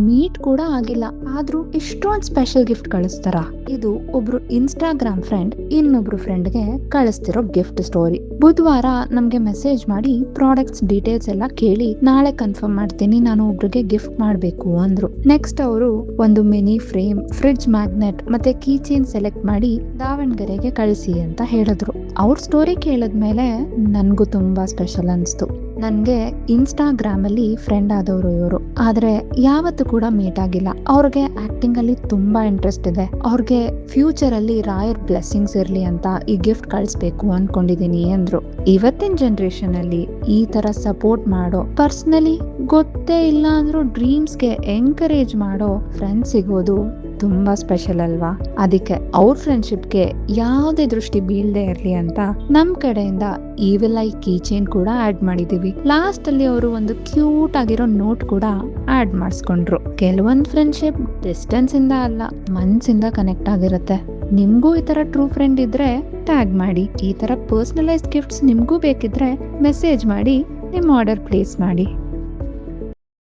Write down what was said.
Meet ಕೂಡ ಆಗಿಲ್ಲ, ಆದ್ರೂ ಇಷ್ಟೊಂದು ಸ್ಪೆಷಲ್ ಗಿಫ್ಟ್ ಕಳಿಸ್ತಾರ. ಇದು ಒಬ್ರು ಇನ್ಸ್ಟಾಗ್ರಾಮ್ ಫ್ರೆಂಡ್ ಇನ್ನೊಬ್ರು ಫ್ರೆಂಡ್ಗೆ ಕಳಿಸ್ತಿರೋ ಗಿಫ್ಟ್ ಸ್ಟೋರಿ. ಬುಧವಾರ ನಮ್ಗೆ ಮೆಸೇಜ್ ಮಾಡಿ ಪ್ರಾಡಕ್ಟ್ಸ್ ಡೀಟೇಲ್ಸ್ ಎಲ್ಲ ಕೇಳಿ ನಾಳೆ ಕನ್ಫರ್ಮ್ ಮಾಡ್ತೀನಿ, ನಾನು ಒಬ್ರಿಗೆ ಗಿಫ್ಟ್ ಮಾಡ್ಬೇಕು ಅಂದ್ರು. ನೆಕ್ಸ್ಟ್ ಅವರು ಒಂದು ಮಿನಿ ಫ್ರೇಮ್, ಫ್ರಿಡ್ಜ್ ಮ್ಯಾಗ್ನೆಟ್ ಮತ್ತೆ ಕೀ ಚೈನ್ ಸೆಲೆಕ್ಟ್ ಮಾಡಿ ದಾವಣಗೆರೆಗೆ ಕಳಿಸಿ ಅಂತ ಹೇಳಿದ್ರು. ಅವ್ರ ಸ್ಟೋರಿ ಕೇಳಿದ್ಮೇಲೆ ನನ್ಗೂ ತುಂಬಾ ಸ್ಪೆಷಲ್ ಅನ್ಸ್ತು. ನನ್ಗೆ ಇನ್ಸ್ಟಾಗ್ರಾಮ್ ಅಲ್ಲಿ ಫ್ರೆಂಡ್ ಆದವರು ಇವರು, ಆದ್ರೆ ಯಾವತ್ತೂ ಕೂಡ ಮೀಟ್ ಆಗಿಲ್ಲ. ಅವ್ರಿಗೆ ಆಕ್ಟಿಂಗ್ ಅಲ್ಲಿ ತುಂಬಾ ಇಂಟ್ರೆಸ್ಟ್ ಇದೆ. ಅವ್ರಿಗೆ ಫ್ಯೂಚರ್ ಅಲ್ಲಿ ರಾಯರ್ ಬ್ಲೆಸ್ಸಿಂಗ್ಸ್ ಇರ್ಲಿ ಅಂತ ಈ ಗಿಫ್ಟ್ ಕಳಿಸ್ಬೇಕು ಅನ್ಕೊಂಡಿದೀನಿ ಅಂದ್ರು. ಇವತ್ತಿನ ಜನರೇಷನ್ ಅಲ್ಲಿ ಈ ತರ ಸಪೋರ್ಟ್ ಮಾಡೋ, ಪರ್ಸನಲಿ ಗೊತ್ತೇ ಇಲ್ಲ ಅಂದ್ರೂ ಡ್ರೀಮ್ಸ್ಗೆ ಎಂಕರೇಜ್ ಮಾಡೋ ಫ್ರೆಂಡ್ ಸಿಗೋದು ತುಂಬಾ ಸ್ಪೆಷಲ್ ಅಲ್ವಾ? ಅದಕ್ಕೆ ಅವ್ರ ಫ್ರೆಂಡ್ಶಿಪ್ಗೆ ಯಾವುದೇ ದೃಷ್ಟಿ ಬೀಳದೆ ಇರ್ಲಿ ಅಂತ ನಮ್ ಕಡೆಯಿಂದ ಈವಿಲ್ ಐ ಕೀ ಚೈನ್ ಕೂಡ ಆಡ್ ಮಾಡಿದೀವಿ. ಲಾಸ್ಟ್ ಅಲ್ಲಿ ಅವರು ಒಂದು ಕ್ಯೂಟ್ ಆಗಿರೋ ನೋಟ್ ಕೂಡ ಆಡ್ ಮಾಡಿಸ್ಕೊಂಡ್ರು. ಕೆಲವೊಂದು ಫ್ರೆಂಡ್ಶಿಪ್ ಡಿಸ್ಟೆನ್ಸ್ ಇಂದ ಅಲ್ಲ, ಮನ್ಸಿಂದ ಕನೆಕ್ಟ್ ಆಗಿರುತ್ತೆ. ನಿಮ್ಗೂ ಈ ತರ ಟ್ರೂ ಫ್ರೆಂಡ್ ಇದ್ರೆ ಟ್ಯಾಗ್ ಮಾಡಿ. ಈ ತರ ಪರ್ಸನಲೈಸ್ಡ್ ಗಿಫ್ಟ್ಸ್ ನಿಮ್ಗೂ ಬೇಕಿದ್ರೆ ಮೆಸೇಜ್ ಮಾಡಿ, ನಿಮ್ಮ ಆರ್ಡರ್ ಪ್ಲೇಸ್ ಮಾಡಿ.